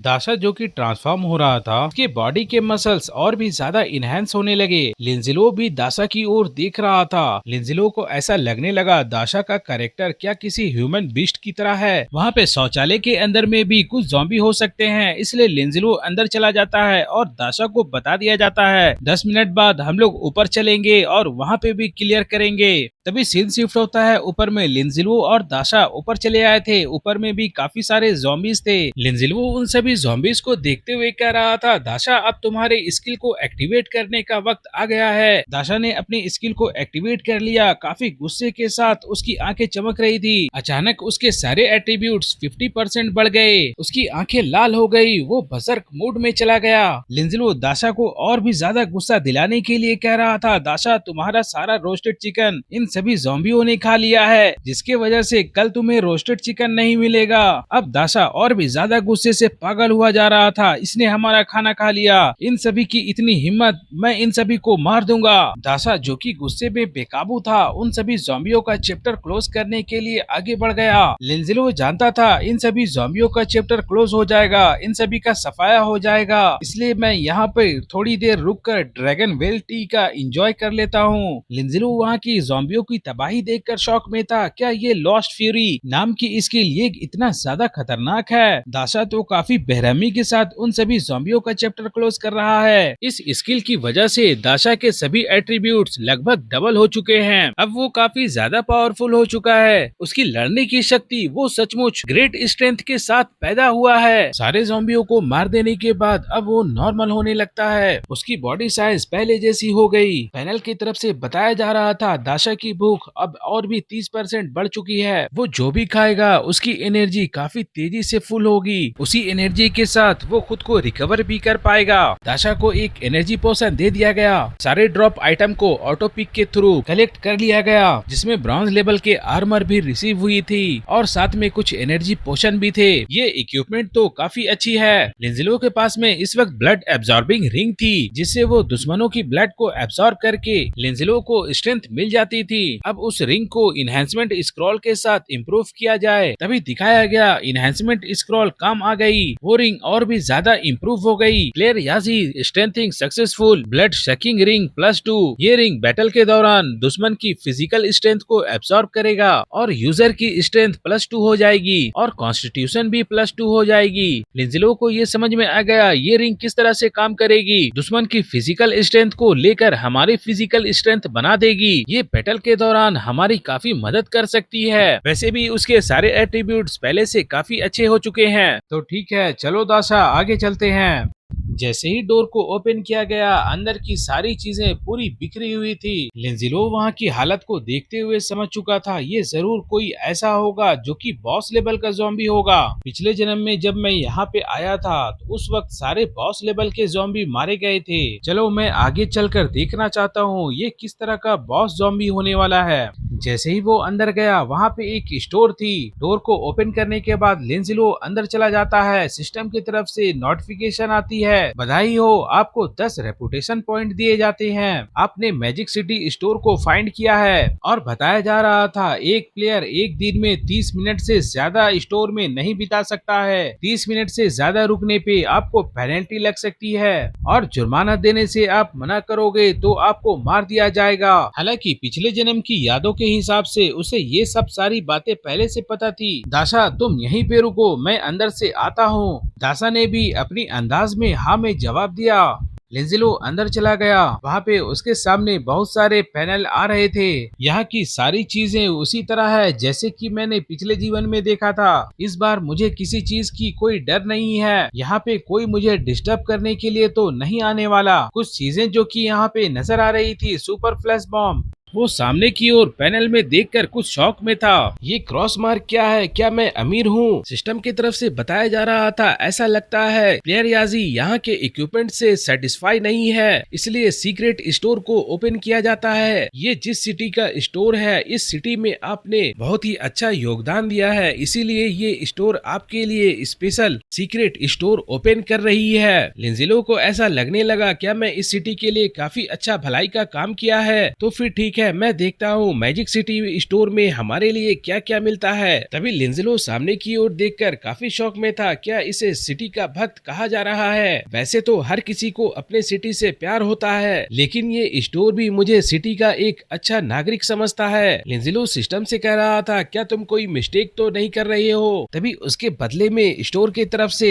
दाशा जो कि ट्रांसफॉर्म हो रहा था, उसके बॉडी के मसल्स और भी ज्यादा इनहेंस होने लगे। लिंजिलो भी दाशा की ओर देख रहा था। लिंजिलो को ऐसा लगने लगा दाशा का कैरेक्टर क्या किसी ह्यूमन बीस्ट की तरह है। वहाँ पे शौचालय के अंदर में भी कुछ ज़ॉम्बी हो सकते हैं, इसलिए लिंजिलो अंदर चला जाता है और दाशा को बता दिया जाता है 10 मिनट बाद हम लोग ऊपर चलेंगे और वहाँ पे भी क्लियर करेंगे। तभी सीन शिफ्ट होता है ऊपर में। लिंजिलो और दाशा ऊपर चले आए थे। ऊपर में भी काफी सारे ज़ॉम्बीज थे। लिंजिलो उन सभी ज़ॉम्बीज को देखते हुए कह रहा था, दाशा अब तुम्हारे स्किल को एक्टिवेट करने का वक्त आ गया है। दाशा ने अपनी स्किल को एक्टिवेट कर लिया। काफी गुस्से के साथ उसकी आंखें चमक रही थी। अचानक उसके सारे एट्रीब्यूट्स 50% बढ़ गए। उसकी आंखें लाल हो गई। वो बर्सर्क मूड में चला गया। लिंजिलो दाशा को और भी ज्यादा गुस्सा दिलाने के लिए कह रहा था, दाशा तुम्हारा सारा रोस्टेड चिकन इन सभी ज़ॉम्बियों ने खा लिया है, जिसके वजह से कल तुम्हें रोस्टेड चिकन नहीं मिलेगा। अब दाशा और भी ज्यादा गुस्से से पागल हुआ जा रहा था। इसने हमारा खाना खा लिया, इन सभी की इतनी हिम्मत, मैं इन सभी को मार दूंगा। दाशा जो कि गुस्से में बेकाबू था, उन सभी ज़ॉम्बियों का चैप्टर क्लोज करने के लिए आगे बढ़ गया। लिंजिलो जानता था इन सभी ज़ॉम्बियों का चैप्टर क्लोज हो जाएगा, इन सभी का सफाया हो जाएगा, इसलिए मैं यहाँ पे थोड़ी देर रुक कर ड्रैगन वेल टी का एंजॉय कर लेता हूँ। लिंजिलो वहाँ की ज़ॉम्बियों की तबाही देखकर शौक में था। क्या ये लॉस्ट फ्यूरी नाम की स्किल ये इतना ज्यादा खतरनाक है? दाशा तो काफी बेरहमी के साथ उन सभी ज़ॉम्बियों का चैप्टर क्लोज कर रहा है। इस स्किल की वजह से दाशा के सभी एट्रीब्यूट्स लगभग डबल हो चुके हैं। अब वो काफी ज्यादा पावरफुल हो चुका है। उसकी लड़ने की शक्ति वो सचमुच ग्रेट स्ट्रेंथ के साथ पैदा हुआ है। सारे ज़ॉम्बियों को मार देने के बाद अब वो नॉर्मल होने लगता है। उसकी बॉडी साइज पहले जैसी हो गई। पैनल की तरफ से बताया जा रहा था दाशा की भूख अब और भी 30% बढ़ चुकी है। वो जो भी खाएगा उसकी एनर्जी काफी तेजी से फुल होगी। उसी एनर्जी के साथ वो खुद को रिकवर भी कर पाएगा। दाशा को एक एनर्जी पोशन दे दिया गया। सारे ड्रॉप आइटम को ऑटो पिक के थ्रू कलेक्ट कर लिया गया, जिसमें ब्रॉन्ज लेवल के आर्मर भी रिसीव हुई थी और साथ में कुछ एनर्जी पोशन भी थे। ये इक्विपमेंट तो काफी अच्छी है। लिंजिलो के पास में इस वक्त ब्लड एब्जॉर्बिंग रिंग थी, जिससे वो दुश्मनों की ब्लड को एब्जॉर्ब करके लिंजिलो को स्ट्रेंथ मिल जाती थी। अब उस रिंग को इनहेंसमेंट स्क्रॉल के साथ इम्प्रूव किया जाए, तभी दिखाया गया इनहेंसमेंट स्क्रॉल काम आ गई। वो रिंग और भी ज्यादा इम्प्रूव हो गई। प्लेयर याजी strengthening successful blood sucking ring +2। ये रिंग बैटल के दौरान दुश्मन की फिजिकल स्ट्रेंथ को एब्सॉर्ब करेगा और यूजर की स्ट्रेंथ +2 हो जाएगी और कॉन्स्टिट्यूशन भी +2 हो जाएगी। लिंजिलो को ये समझ में आ गया ये रिंग किस तरह से काम करेगी। दुश्मन की फिजिकल स्ट्रेंथ को लेकर हमारी फिजिकल स्ट्रेंथ बना देगी। ये बैटल के दौरान हमारी काफी मदद कर सकती है। वैसे भी उसके सारे एट्रीब्यूट्स पहले से काफी अच्छे हो चुके हैं। तो ठीक है, चलो दाशा आगे चलते हैं। जैसे ही डोर को ओपन किया गया, अंदर की सारी चीजें पूरी बिखरी हुई थी। लिंजिलो वहाँ की हालत को देखते हुए समझ चुका था ये जरूर कोई ऐसा होगा जो कि बॉस लेवल का ज़ॉम्बी होगा। पिछले जन्म में जब मैं यहाँ पे आया था तो उस वक्त सारे बॉस लेवल के ज़ॉम्बी मारे गए थे। चलो मैं आगे चलकर देखना चाहता हूँ ये किस तरह का बॉस ज़ॉम्बी होने वाला है। जैसे ही वो अंदर गया, वहाँ पे एक स्टोर थी। डोर को ओपन करने के बाद लिंजिलो अंदर चला जाता है। सिस्टम की तरफ से नोटिफिकेशन आती है, बधाई हो, आपको 10 रेपुटेशन पॉइंट दिए जाते हैं। आपने मैजिक सिटी स्टोर को फाइंड किया है। और बताया जा रहा था एक प्लेयर एक दिन में 30 मिनट से ज्यादा स्टोर में नहीं बिता सकता है। 30 मिनट से ज्यादा रुकने पे आपको पेनल्टी लग सकती है और जुर्माना देने से आप मना करोगे तो आपको मार दिया जाएगा। हालांकि पिछले जन्म की यादों के हिसाब से उसे ये सब सारी बातें पहले से पता थी। दाशा तुम यहीं पे रुको, मैं अंदर से आता हूँ। दाशा ने भी अपनी अंदाज में हाँ में जवाब दिया। लिंजिलो अंदर चला गया। वहाँ पे उसके सामने बहुत सारे पैनल आ रहे थे। यहाँ की सारी चीजें उसी तरह है जैसे कि मैंने पिछले जीवन में देखा था। इस बार मुझे किसी चीज की कोई डर नहीं है। यहाँ पे कोई मुझे डिस्टर्ब करने के लिए तो नहीं आने वाला। कुछ चीजें जो कि यहाँ पे नजर आ रही थी, सुपर फ्लैश बॉम्ब, वो सामने की ओर पैनल में देखकर कुछ शौक में था। ये क्रॉस मार्क क्या है? क्या मैं अमीर हूँ? सिस्टम की तरफ से बताया जा रहा था ऐसा लगता है प्लेयर याजी यहाँ के इक्विपमेंट से सेटिस्फाई नहीं है, इसलिए सीक्रेट स्टोर को ओपन किया जाता है। ये जिस सिटी का स्टोर है, इस सिटी में आपने बहुत ही अच्छा योगदान दिया है, इसीलिए ये स्टोर आपके लिए स्पेशल सीक्रेट स्टोर ओपन कर रही है। लिंजिलो को ऐसा लगने लगा क्या मैं इस सिटी के लिए काफी अच्छा भलाई का काम किया है, तो फिर ठीक है, मैं देखता हूँ मैजिक सिटी स्टोर में हमारे लिए क्या क्या मिलता है। तभी लिंजलो सामने की ओर देखकर काफी शौक में था। क्या इसे सिटी का भक्त कहा जा रहा है? वैसे तो हर किसी को अपने सिटी से प्यार होता है, लेकिन ये स्टोर भी मुझे सिटी का एक अच्छा नागरिक समझता है। लिंजलो सिस्टम से कह रहा था, क्या तुम कोई मिस्टेक तो नहीं कर रहे हो? तभी उसके बदले में स्टोर की तरफ से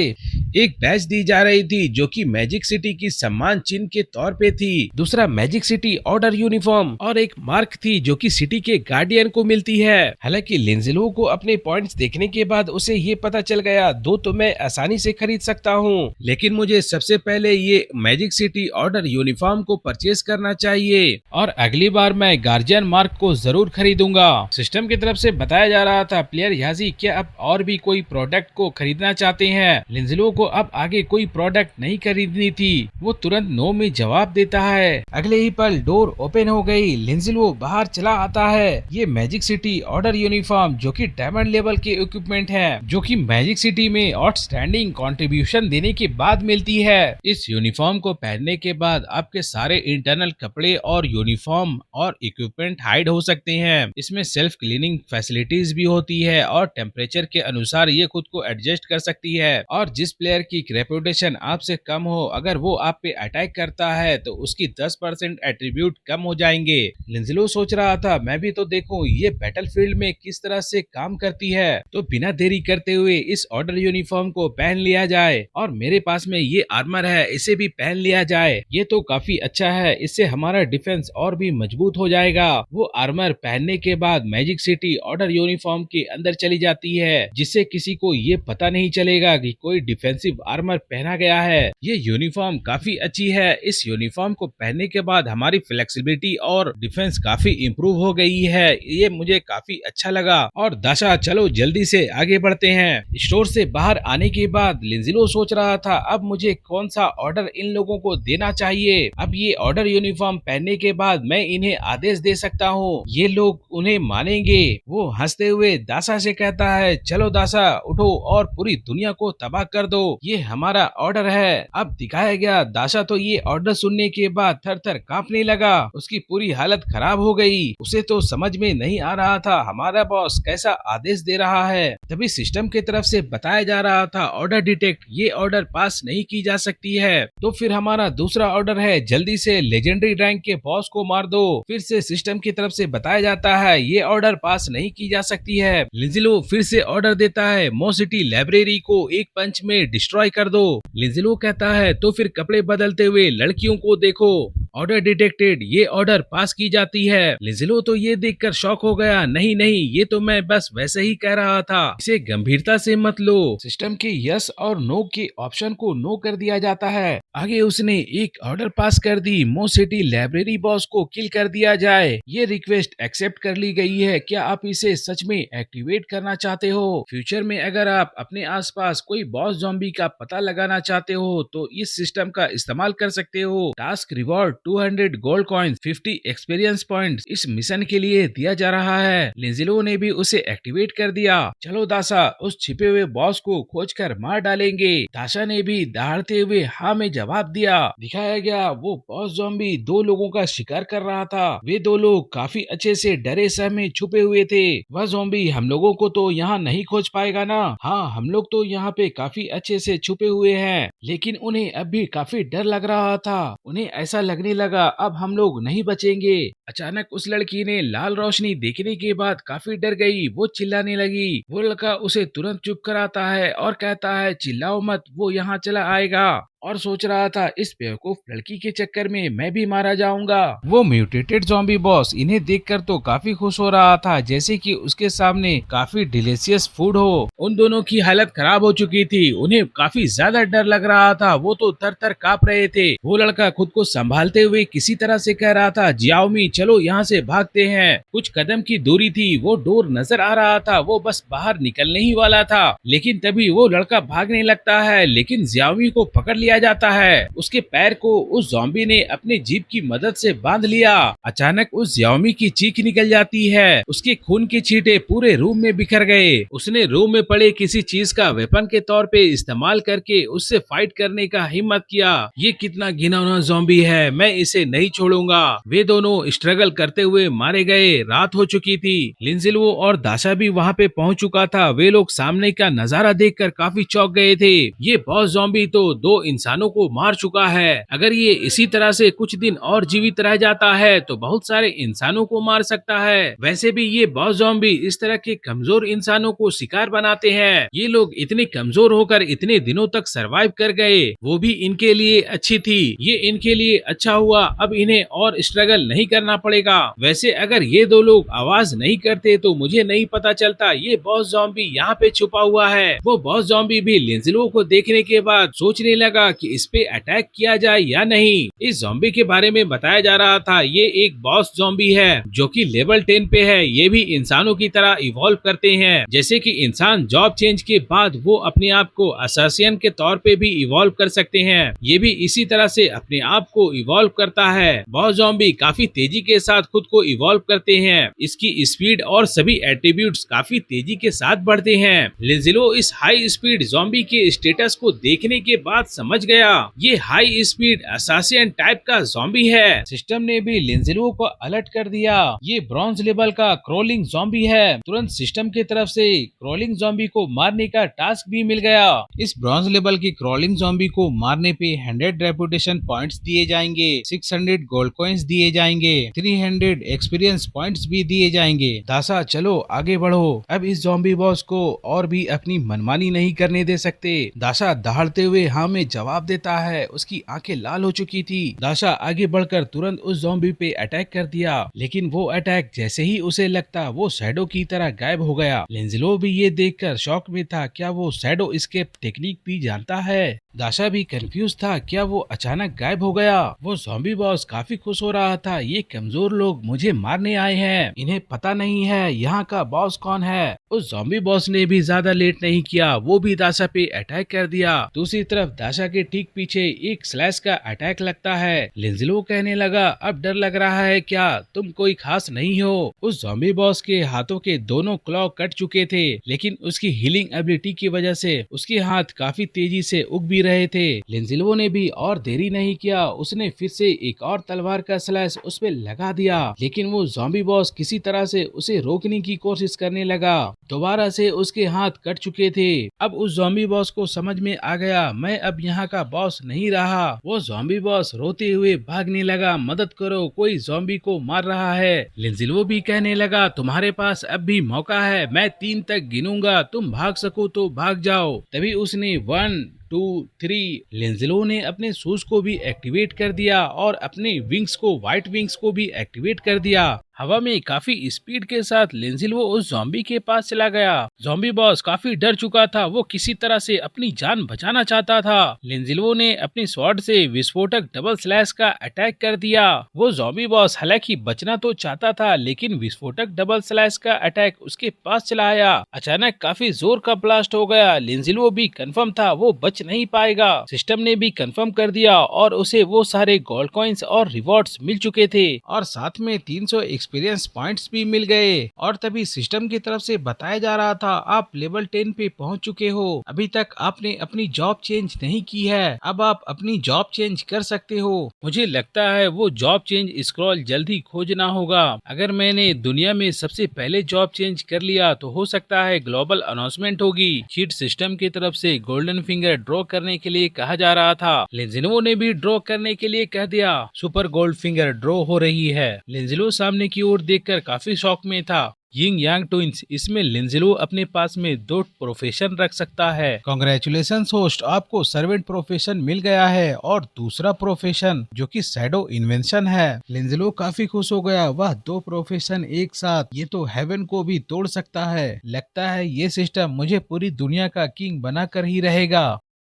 एक बैच दी जा रही थी, जो कि मैजिक सिटी की सम्मान चिन्ह के तौर पे थी। दूसरा मैजिक सिटी ऑर्डर यूनिफॉर्म और एक मार्क थी, जो कि सिटी के गार्डियन को मिलती है। हालांकि लिंजलो को अपने पॉइंट्स देखने के बाद उसे ये पता चल गया, दो तो मैं आसानी से खरीद सकता हूँ, लेकिन मुझे सबसे पहले ये मैजिक सिटी ऑर्डर यूनिफॉर्म को परचेज करना चाहिए और अगली बार मैं गार्जियन मार्क को जरूर खरीदूंगा। सिस्टम की तरफ से बताया जा रहा था, प्लेयर याजी क्या अब और भी कोई प्रोडक्ट को खरीदना चाहते हैं? लिंजलो को अब आगे कोई प्रोडक्ट नहीं खरीदनी थी। वो तुरंत नो में जवाब देता है। अगले ही पल डोर ओपन हो गई। लिंजलो बाहर चला आता है। ये मैजिक सिटी ऑर्डर यूनिफॉर्म, जो कि डायमंड लेवल के इक्विपमेंट है, जो कि मैजिक सिटी में आउटस्टैंडिंग कंट्रीब्यूशन देने के बाद मिलती है। इस यूनिफॉर्म को पहनने के बाद आपके सारे इंटरनल कपड़े और यूनिफॉर्म और इक्विपमेंट हाइड हो सकते हैं। इसमें सेल्फ क्लीनिंग फैसिलिटीज भी होती है और टेम्परेचर के अनुसार ये खुद को एडजस्ट कर सकती है। और जिस प्लेयर की रेपुटेशन आपसे कम हो, अगर वो आप पे अटैक करता है तो उसकी 10% एट्रीब्यूट कम हो जाएंगे। लिंजलो सोच रहा था, मैं भी तो देखूं ये बैटलफील्ड में किस तरह से काम करती है। तो बिना देरी करते हुए इस ऑर्डर यूनिफॉर्म को पहन लिया जाए। और मेरे पास में ये आर्मर है, इसे भी पहन लिया जाए। ये तो काफी अच्छा है, इससे हमारा डिफेंस और भी मजबूत हो जाएगा। वो आर्मर पहनने के बाद मैजिक सिटी ऑर्डर यूनिफॉर्म के अंदर चली जाती है, जिससे किसी को ये पता नहीं चलेगा कि कोई डिफेंसिव आर्मर पहना गया है। ये यूनिफॉर्म काफी अच्छी है। इस यूनिफॉर्म को पहनने के बाद हमारी फ्लेक्सिबिलिटी और डिफेंस काफी इम्प्रूव हो गई है। ये मुझे काफी अच्छा लगा। और दाशा, चलो जल्दी से आगे बढ़ते हैं। स्टोर से बाहर आने के बाद लिंजलो सोच रहा था, अब मुझे कौन सा ऑर्डर इन लोगों को देना चाहिए। अब ये ऑर्डर यूनिफॉर्म पहनने के बाद मैं इन्हें आदेश दे सकता हूँ, ये लोग उन्हें मानेंगे। वो हंसते हुए दासा से कहता है, चलो दासा उठो और पूरी दुनिया को तबाह कर दो, ये हमारा ऑर्डर है। अब दिखाया गया दासा तो ये ऑर्डर सुनने के बाद थर थर कांपने लगा। उसकी पूरी हालत खराब हो गई। उसे तो समझ में नहीं आ रहा था हमारा बॉस कैसा आदेश दे रहा है। तभी सिस्टम की तरफ से बताया जा रहा था, ऑर्डर डिटेक्ट, ये ऑर्डर पास नहीं की जा सकती है। तो फिर हमारा दूसरा ऑर्डर है, जल्दी से लेजेंडरी रैंक के बॉस को मार दो। फिर से सिस्टम की तरफ से बताया जाता है, ये ऑर्डर पास नहीं की जा सकती है। लिंजलो फिर से ऑर्डर देता है, मो सिटी लाइब्रेरी को एक पंच में डिस्ट्रॉय कर दो। लिंजलो कहता है, तो फिर कपड़े बदलते हुए लड़कियों को देखो। ऑर्डर डिटेक्टेड, ये ऑर्डर पास की जाती है। लिंजलो तो ये देखकर शॉक हो गया, नहीं नहीं, ये तो मैं बस वैसे ही कह रहा था, इसे गंभीरता से मत लो। सिस्टम के यस और नो के ऑप्शन को नो कर दिया जाता है। आगे उसने एक ऑर्डर पास कर दी, मो सिटी लाइब्रेरी बॉस को किल कर दिया जाए। ये रिक्वेस्ट एक्सेप्ट कर ली गई है। क्या आप इसे सच में एक्टिवेट करना चाहते हो? फ्यूचर में अगर आप अपने आसपास कोई बॉस ज़ॉम्बी का पता लगाना चाहते हो तो इस सिस्टम का इस्तेमाल कर सकते हो। Task reward 200 gold coins, 50 experience points इस मिशन के लिए दिया जा रहा है। लिंजलो ने भी उसे एक्टिवेट कर दिया। चलो दासा, उस छिपे हुए बॉस को खोजकर मार डालेंगे। दाशा ने भी दहाड़ते हुए हाँ में जवाब दिया। दिखाया गया वो बॉस ज़ॉम्बी दो लोगों का शिकार कर रहा था। वे दो लोग काफी अच्छे से डरे सहमे छुपे हुए थे। वह ज़ॉम्बी हम लोगों को तो यहाँ नहीं खोज पाएगा ना? हाँ, हम लोग तो यहाँ पे काफी अच्छे से छुपे हुए हैं, लेकिन उन्हें अब भी काफी डर लग रहा था। उन्हें ऐसा लगने लगा अब हम लोग नहीं बचेंगे। अचानक उस लड़की ने लाल रोशनी देखने के बाद काफी डर गई। वो चिल्लाने लगी। वो लड़का उसे तुरंत चुप कराता है और कहता है, चिल्लाओ मत, वो यहाँ चला आएगा। और सोच रहा था, इस बेवकूफ लड़की के चक्कर में मैं भी मारा जाऊंगा। वो म्यूटेटेड ज़ॉम्बी बॉस इन्हें देखकर तो काफी खुश हो रहा था, जैसे कि उसके सामने काफी डिलीशियस फूड हो। उन दोनों की हालत खराब हो चुकी थी। उन्हें काफी ज्यादा डर लग रहा था। वो तो तर तर कांप रहे थे। वो लड़का खुद को संभालते हुए किसी तरह से कह रहा था, जियाओमी चलो यहाँ से भागते हैं। कुछ कदम की दूरी थी, वो डोर नजर आ रहा था। वो बस बाहर निकलने ही वाला था, लेकिन तभी वो लड़का भागने लगता है, लेकिन जियाओमी को पकड़ लिया दिया जाता है। उसके पैर को उस ज़ॉम्बी ने अपने जीभ की मदद से बांध लिया। अचानक उस ज़ॉम्बी की चीख निकल जाती है। उसके खून के छींटे पूरे रूम में बिखर गए। उसने रूम में पड़े किसी चीज का वेपन के तौर पे इस्तेमाल करके उससे फाइट करने का हिम्मत किया। ये कितना घिनौना ज़ॉम्बी है, मैं इसे नहीं छोड़ूंगा। वे दोनों स्ट्रगल करते हुए मारे गए। रात हो चुकी थी। लिंजिलो और दाशा भी वहाँ पे पहुँच चुका था। वे लोग सामने का नजारा देखकर काफी चौंक गए थे। ये बॉस ज़ॉम्बी तो 2 इंसानों को मार चुका है। अगर ये इसी तरह से कुछ दिन और जीवित रह जाता है तो बहुत सारे इंसानों को मार सकता है। वैसे भी ये बॉस ज़ॉम्बी इस तरह के कमजोर इंसानों को शिकार बनाते हैं। ये लोग इतने कमजोर होकर इतने दिनों तक सरवाइव कर गए, वो भी इनके लिए अच्छी थी। ये इनके लिए अच्छा हुआ, अब इन्हें और स्ट्रगल नहीं करना पड़ेगा। वैसे अगर ये 2 लोग आवाज नहीं करते तो मुझे नहीं पता चलता ये बॉस ज़ॉम्बी यहाँ पे छुपा हुआ है। वो बॉस ज़ॉम्बी भी लिंजिलो को देखने के बाद सोचने लगा कि इस पे अटैक किया जाए या नहीं। इस ज़ॉम्बी के बारे में बताया जा रहा था ये एक बॉस ज़ॉम्बी है जो कि लेवल 10 पे है। ये भी इंसानों की तरह इवॉल्व करते हैं। जैसे कि इंसान जॉब चेंज के बाद वो अपने आप को असासियन के तौर पे भी इवॉल्व कर सकते हैं। ये भी इसी तरह से अपने आप को इवॉल्व करता है। बॉस ज़ॉम्बी काफी तेजी के साथ खुद को इवॉल्व करते हैं। इसकी स्पीड और सभी एट्रीब्यूट्स काफी तेजी के साथ बढ़ते हैं। लिंजिलो इस हाई स्पीड ज़ॉम्बी के स्टेटस को देखने के बाद समझ गया ये हाई स्पीड असासियन टाइप का ज़ॉम्बी है। सिस्टम ने भी लिंजिलो को अलर्ट कर दिया। ये ब्रॉन्ज लेवल का क्रोलिंग ज़ॉम्बी है। तुरंत सिस्टम की तरफ से क्रोलिंग ज़ॉम्बी को मारने का टास्क भी मिल गया। इस ब्रॉन्ज लेवल की क्रोलिंग ज़ॉम्बी को मारने पे 100 रेपुटेशन पॉइंट्स दिए जाएंगे, 600 गोल्ड कॉइंस दिए जाएंगे, 300 एक्सपीरियंस पॉइंट्स भी दिए जाएंगे। दासा चलो आगे बढ़ो, अब इस ज़ॉम्बी बॉस को और भी अपनी मनमानी नहीं करने दे सकते। दाशा दहाड़ते हुए हाँ में जवाब देता है। उसकी आंखें लाल हो चुकी थी। दाशा आगे बढ़कर तुरंत उस ज़ॉम्बी पे अटैक कर दिया, लेकिन वो अटैक जैसे ही उसे लगता वो शैडो की तरह गायब हो गया। लिंजिलो भी ये देखकर शॉक में था, क्या वो शैडो एस्केप टेक्निक भी जानता है? दाशा भी कंफ्यूज था, क्या वो अचानक गायब हो गया? वो ज़ॉम्बी बॉस काफी खुश हो रहा था, ये कमजोर लोग मुझे मारने आए हैं, इन्हें पता नहीं है यहाँ का बॉस कौन है। उस ज़ॉम्बी बॉस ने भी ज्यादा लेट नहीं किया, वो भी दाशा पे अटैक कर दिया। दूसरी तरफ दाशा के ठीक पीछे एक स्लैश का अटैक लगता है। लिंजिलो कहने लगा, अब डर लग रहा है क्या? तुम कोई खास नहीं हो। उस ज़ॉम्बी बॉस के हाथों के दोनों क्लॉ कट चुके थे, लेकिन उसकी हीलिंग एबिलिटी की वजह से उसके हाथ काफी तेजी से उग भी रहे थे। लिंजिलो ने भी और देरी नहीं किया, उसने फिर से एक और तलवार का स्लैश उस पे लगा दिया, लेकिन वो ज़ॉम्बी बॉस किसी तरह से उसे रोकने की कोशिश करने लगा। दोबारा से उसके हाथ कट चुके थे। अब उस ज़ॉम्बी बॉस को समझ में आ गया, मैं अब यहाँ का बॉस नहीं रहा। वो ज़ॉम्बी बॉस रोते हुए भागने लगा, मदद करो, कोई ज़ॉम्बी को मार रहा है। लिंजिलो भी कहने लगा, तुम्हारे पास अब भी मौका है, मैं 3 तक गिनूंगा, तुम भाग सको तो भाग जाओ। तभी उसने 1 2 3 लिंजिलो ने अपने शूज को भी एक्टिवेट कर दिया और अपने विंग्स को, व्हाइट विंग्स को भी एक्टिवेट कर दिया। हवा में काफी स्पीड के साथ लिंजिलो उस ज़ॉम्बी के पास चला गया। ज़ॉम्बी बॉस काफी डर चुका था, वो किसी तरह से अपनी जान बचाना चाहता था। लिंजिलो ने अपनी स्वॉर्ड से विस्फोटक डबल स्लैश का अटैक कर दिया। वो ज़ॉम्बी बॉस हालांकि बचना तो चाहता था, लेकिन विस्फोटक डबल स्लैश का अटैक उसके पास चला आया। अचानक काफी जोर का ब्लास्ट हो गया। लिंजिलो भी कंफर्म था वो बच नहीं पाएगा। सिस्टम ने भी कंफर्म कर दिया और उसे वो सारे गोल्ड कॉइंस और रिवॉर्ड्स मिल चुके थे और साथ में 300 एक्सपीरियंस पॉइंट्स भी मिल गए। और तभी सिस्टम की तरफ से बताया जा रहा था, आप लेवल 10 पे पहुंच चुके हो, अभी तक आपने अपनी जॉब चेंज नहीं की है, अब आप अपनी जॉब चेंज कर सकते हो। मुझे लगता है वो जॉब चेंज स्क्रॉल जल्दी खोजना होगा। अगर मैंने दुनिया में सबसे पहले जॉब चेंज कर लिया तो हो सकता है ग्लोबल अनाउंसमेंट होगी। चीट सिस्टम की तरफ से गोल्डन फिंगर ड्रॉ करने के लिए कहा जा रहा था। लिंजिलो ने भी ड्रॉ करने के लिए कह दिया। सुपर गोल्ड फिंगर ड्रॉ हो रही है। लिंजिलो सामने की ओर देखकर काफी शॉक में था। यिंग यांग ट्विंस, इसमें लिंजिलो अपने पास में 2 प्रोफेशन रख सकता है। कांग्रेचुलेशंस होस्ट, आपको सर्वेंट प्रोफेशन मिल गया है और दूसरा प्रोफेशन जो कि शैडो इन्वेंशन है। लिंजिलो काफी खुश हो गया, वह 2 प्रोफेशन एक साथ, ये तो हेवन को भी तोड़ सकता है। लगता है ये सिस्टम मुझे पूरी दुनिया का किंग बनाकर ही रहेगा।